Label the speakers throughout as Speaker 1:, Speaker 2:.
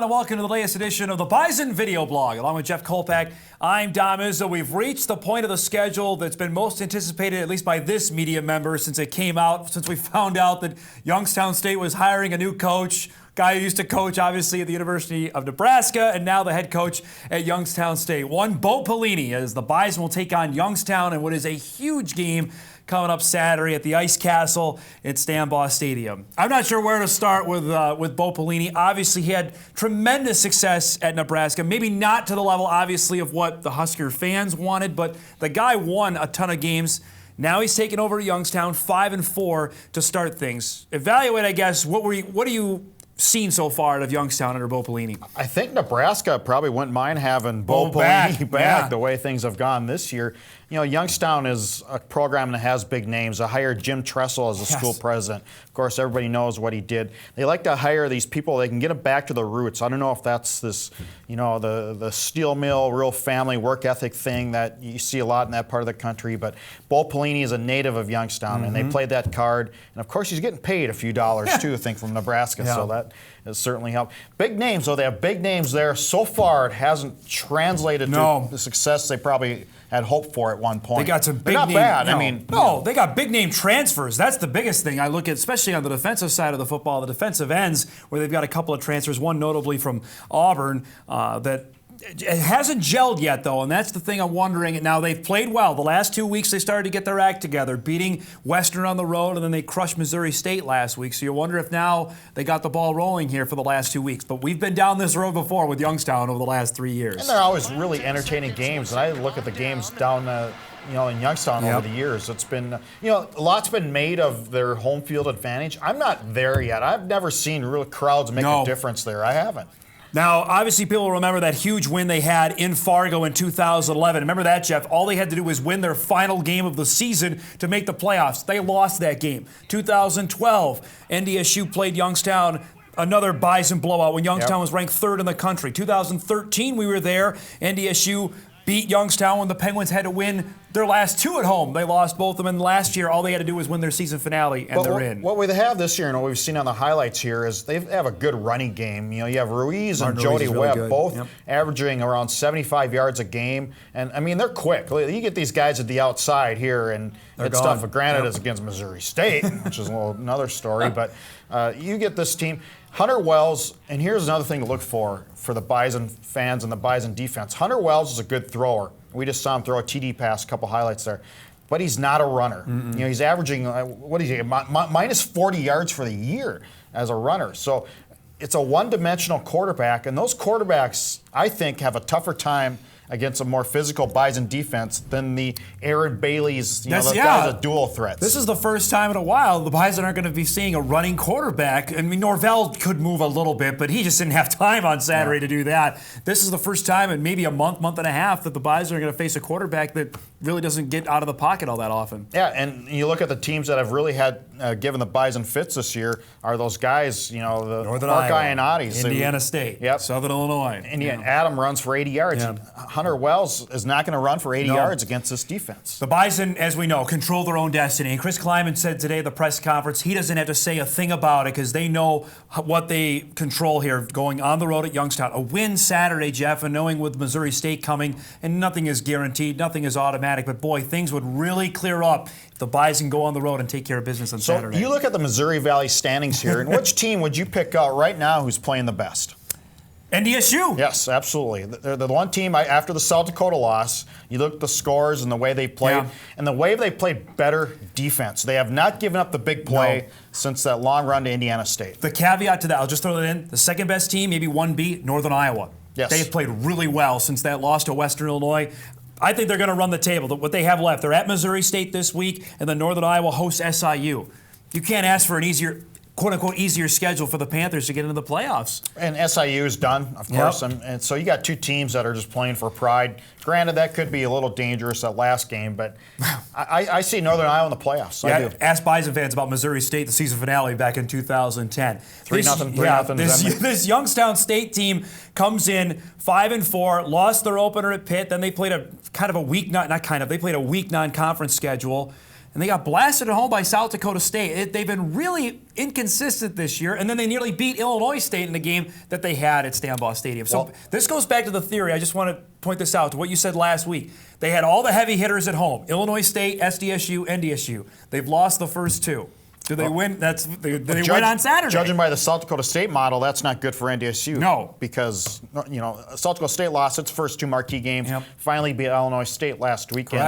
Speaker 1: everyone, and welcome to the latest edition of the Bison Video Blog. Along with Jeff Kolpack, I'm Izzo. We've reached the point of the schedule that's been most anticipated, at least by this media member, since it came out, since we found out that Youngstown State was hiring a new coach, guy who used to coach, obviously, at the University of Nebraska, and now the head coach at Youngstown State. One, Bo Pelini, as the Bison will take on Youngstown in what is a huge game coming up Saturday at the Ice Castle at Stambaugh Stadium. I'm not sure where to start with Bo Pelini. Obviously, he had tremendous success at Nebraska. Maybe not to the level, obviously, of what the Husker fans wanted, but the guy won a ton of games. Now he's taken over Youngstown, 5-4 to start things. Evaluate, I guess, what are you seen so far out of Youngstown under Bo Pelini?
Speaker 2: I think Nebraska probably wouldn't mind having Bo Pelini back the way things have gone this year. You know, Youngstown is a program that has big names. I hired Jim Tressel as the school president. Of course, everybody knows what he did. They like to hire these people. They can get them back to the roots. I don't know if that's this, you know, the steel mill, real family work ethic thing that you see a lot in that part of the country. But Bo Pelini is a native of Youngstown, and they played that card. And of course, he's getting paid a few dollars too, I think, from Nebraska. So that has certainly helped. Big names, though. They have big names there. So far, it hasn't translated to the success they probably had hoped for at one point.
Speaker 1: They got some big
Speaker 2: name. Bad.
Speaker 1: No,
Speaker 2: I mean,
Speaker 1: they got big name transfers. That's the biggest thing I look at, especially on the defensive side of the football, the defensive ends, where they've got a couple of transfers. One notably from Auburn that. It hasn't gelled yet, though, and that's the thing I'm wondering. Now, they've played well. The last 2 weeks, they started to get their act together, beating Western on the road, and then they crushed Missouri State last week. So you wonder if now they got the ball rolling here for the last 2 weeks. But we've been down this road before with Youngstown over the last 3 years.
Speaker 2: And they're always really entertaining games. And I look at the games down in Youngstown over the years. It's been, a lot's been made of their home field advantage. I'm not there yet. I've never seen real crowds make a difference there. I haven't.
Speaker 1: Now, obviously, people remember that huge win they had in Fargo in 2011. Remember that, Jeff? All they had to do was win their final game of the season to make the playoffs. They lost that game. 2012, NDSU played Youngstown, another Bison blowout when Youngstown was ranked third in the country. 2013, we were there. NDSU beat Youngstown when the Penguins had to win their last two at home. They lost both of them, and last year all they had to do was win their season finale, and they're in.
Speaker 2: What we have this year, and what we've seen on the highlights here, is they have a good running game. You have Ruiz and Jody Webb both averaging around 75 yards a game, and I mean they're quick. You get these guys at the outside here, and it's tough. Granted, it's against Missouri State, which is another story, but you get this team. Hunter Wells, and here's another thing to look for the Bison fans and the Bison defense. Hunter Wells is a good thrower. We just saw him throw a TD pass, a couple highlights there. But he's not a runner. He's averaging, minus 40 yards for the year as a runner. So it's a one-dimensional quarterback, and those quarterbacks, I think, have a tougher time against a more physical Bison defense than the Aaron Bailey's, the dual threats.
Speaker 1: This is the first time in a while the Bison aren't going to be seeing a running quarterback. I mean, Norvell could move a little bit, but he just didn't have time on Saturday to do that. This is the first time in maybe a month and a half that the Bison are going to face a quarterback that really doesn't get out of the pocket all that often.
Speaker 2: Yeah, and you look at the teams that have really had given the Bison fits this year are those guys, the
Speaker 1: Northern
Speaker 2: Iowa,
Speaker 1: Indiana State, Southern Illinois.
Speaker 2: Adam runs for 80 yards. Hunter Wells is not going to run for 80 yards against this defense.
Speaker 1: The Bison, as we know, control their own destiny. And Chris Kleiman said today at the press conference he doesn't have to say a thing about it because they know what they control here going on the road at Youngstown. A win Saturday, Jeff, and knowing with Missouri State coming, and nothing is guaranteed, nothing is automatic, but boy, things would really clear up if the Bison go on the road and take care of business on Saturday.
Speaker 2: So you look at the Missouri Valley standings here, and which team would you pick out right now who's playing the best?
Speaker 1: NDSU.
Speaker 2: Yes, absolutely. They're the one team, after the South Dakota loss, you look at the scores and the way they played, and the way they played better defense. They have not given up the big play since that long run to Indiana State.
Speaker 1: The caveat to that, I'll just throw that in, the second best team, maybe 1B, Northern Iowa.
Speaker 2: Yes.
Speaker 1: They've played really well since that loss to Western Illinois. I think they're going to run the table. What they have left, they're at Missouri State this week, and then Northern Iowa hosts SIU. You can't ask for an easier, quote-unquote, easier schedule for the Panthers to get into the playoffs.
Speaker 2: And SIU is done, of course. And so you got two teams that are just playing for pride. Granted, that could be a little dangerous, that last game, but I see Northern Iowa in the playoffs. I do.
Speaker 1: Ask Bison fans about Missouri State, the season finale back in 2010.
Speaker 2: 3-0.
Speaker 1: This Youngstown State team comes in 5-4, lost their opener at Pitt, then they played a weak non-conference schedule. and they got blasted at home by South Dakota State. They've been really inconsistent this year, and then they nearly beat Illinois State in the game that they had at Stambaugh Stadium. So this goes back to the theory. I just want to point this out to what you said last week. They had all the heavy hitters at home: Illinois State, SDSU, NDSU. They've lost the first two. Do they win? They win on Saturday.
Speaker 2: Judging by the South Dakota State model, that's not good for NDSU.
Speaker 1: No.
Speaker 2: Because, South Dakota State lost its first two marquee games, finally beat Illinois State last weekend.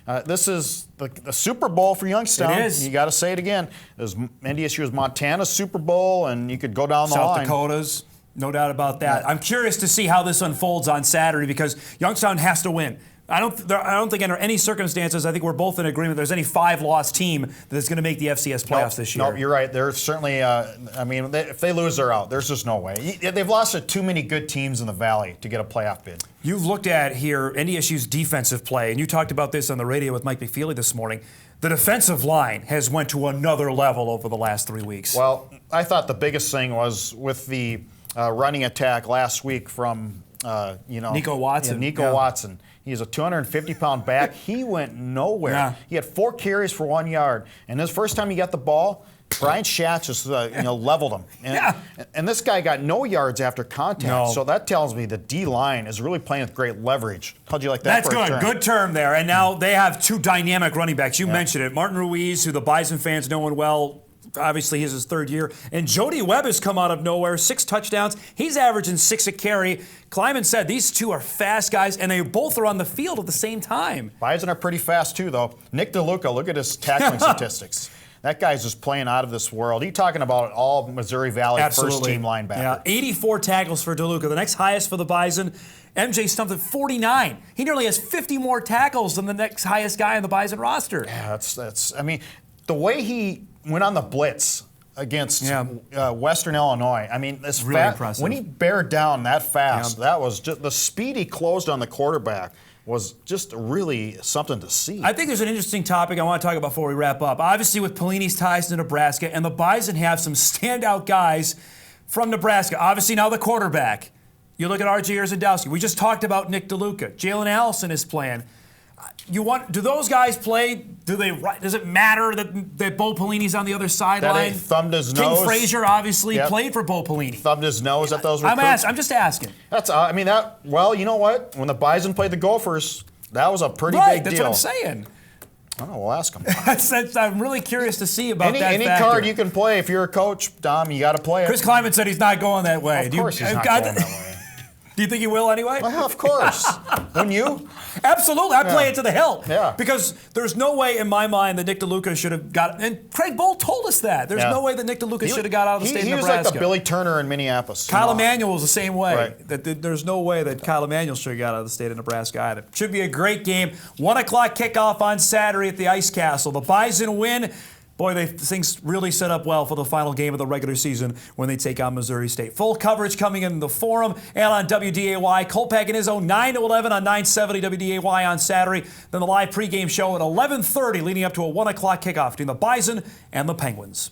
Speaker 1: Correct.
Speaker 2: This is the Super Bowl for Youngstown.
Speaker 1: It is.
Speaker 2: You got to say it again. NDSU is Montana's Super Bowl, and you could go down the line.
Speaker 1: South Dakota's, no doubt about that. I'm curious to see how this unfolds on Saturday because Youngstown has to win. I don't think under any circumstances, I think we're both in agreement, there's any 5-loss team that's going to make the FCS playoffs this year.
Speaker 2: No, you're right. There's certainly, if they lose, they're out. There's just no way. They've lost to too many good teams in the Valley to get a playoff bid.
Speaker 1: You've looked at here NDSU's defensive play, and you talked about this on the radio with Mike McFeely this morning. The defensive line has went to another level over the last 3 weeks.
Speaker 2: Well, I thought the biggest thing was with the running attack last week from,
Speaker 1: Nico Watson.
Speaker 2: Nico Watson. He's a 250-pound back. He went nowhere.
Speaker 1: Yeah.
Speaker 2: He had 4 carries for 1 yard. And his first time he got the ball, Brian Schatz just leveled him. And this guy got no yards after contact.
Speaker 1: No.
Speaker 2: So that tells me the D-line is really playing with great leverage. How'd you like that?
Speaker 1: That's good. Good term there. And now they have 2 dynamic running backs. You mentioned it. Martin Ruiz, who the Bison fans know well. Obviously, he's his 3rd year. And Jody Webb has come out of nowhere, 6 touchdowns. He's averaging 6 a carry. Kleiman said these 2 are fast guys, and they both are on the field at the same time.
Speaker 2: Bison are pretty fast, too, though. Nick DeLuca, look at his tackling statistics. That guy's just playing out of this world. He's talking about all Missouri Valley first-team linebacker.
Speaker 1: Yeah, 84 tackles for DeLuca, the next highest for the Bison. MJ stumped at 49. He nearly has 50 more tackles than the next highest guy on the Bison roster.
Speaker 2: Yeah, the way he went on the blitz against Western Illinois. This
Speaker 1: really impressive.
Speaker 2: When he bared down that fast, that was just the speed he closed on the quarterback was just really something to see.
Speaker 1: I think there's an interesting topic I want to talk about before we wrap up. Obviously, with Pelini's ties to Nebraska, and the Bison have some standout guys from Nebraska. Obviously, now the quarterback. You look at R.J. Urzadowski. We just talked about Nick DeLuca. Jalen Allison is playing. Do those guys play? Does it matter that Bo Pelini's on the other sideline?
Speaker 2: That he thumbed his nose.
Speaker 1: King Frazier obviously played for Bo Pelini.
Speaker 2: Thumbed his nose at those recruits.
Speaker 1: I'm just asking.
Speaker 2: Well, you know what? When the Bison played the Gophers, that was a pretty big deal.
Speaker 1: That's what I'm saying.
Speaker 2: I don't know, we'll ask him.
Speaker 1: I'm really curious to see about that
Speaker 2: Any
Speaker 1: factor.
Speaker 2: card you can play, if you're a coach, Dom, you got to play it.
Speaker 1: Chris Kleiman said he's not going that way.
Speaker 2: Of course he's not going that way.
Speaker 1: Do you think he will anyway?
Speaker 2: Well, of course. Wouldn't you?
Speaker 1: Absolutely. I'd play it to the hilt.
Speaker 2: Yeah.
Speaker 1: Because there's no way in my mind that Nick DeLuca should have got, and Craig Bolt told us that. There's no way that Nick DeLuca should have got out of the state of Nebraska.
Speaker 2: He was like the Billy Turner in Minneapolis.
Speaker 1: Kyle Emanuel was the same way.
Speaker 2: Right.
Speaker 1: There's no way that Kyle Emanuel should have got out of the state of Nebraska either. Should be a great game. 1 o'clock kickoff on Saturday at the Ice Castle. The Bison win. Boy, things really set up well for the final game of the regular season when they take on Missouri State. Full coverage coming in the Forum and on WDAY. Kolpack and Izzo, 9 to 11 on 970 WDAY on Saturday. Then the live pregame show at 11:30 leading up to a 1 o'clock kickoff between the Bison and the Penguins.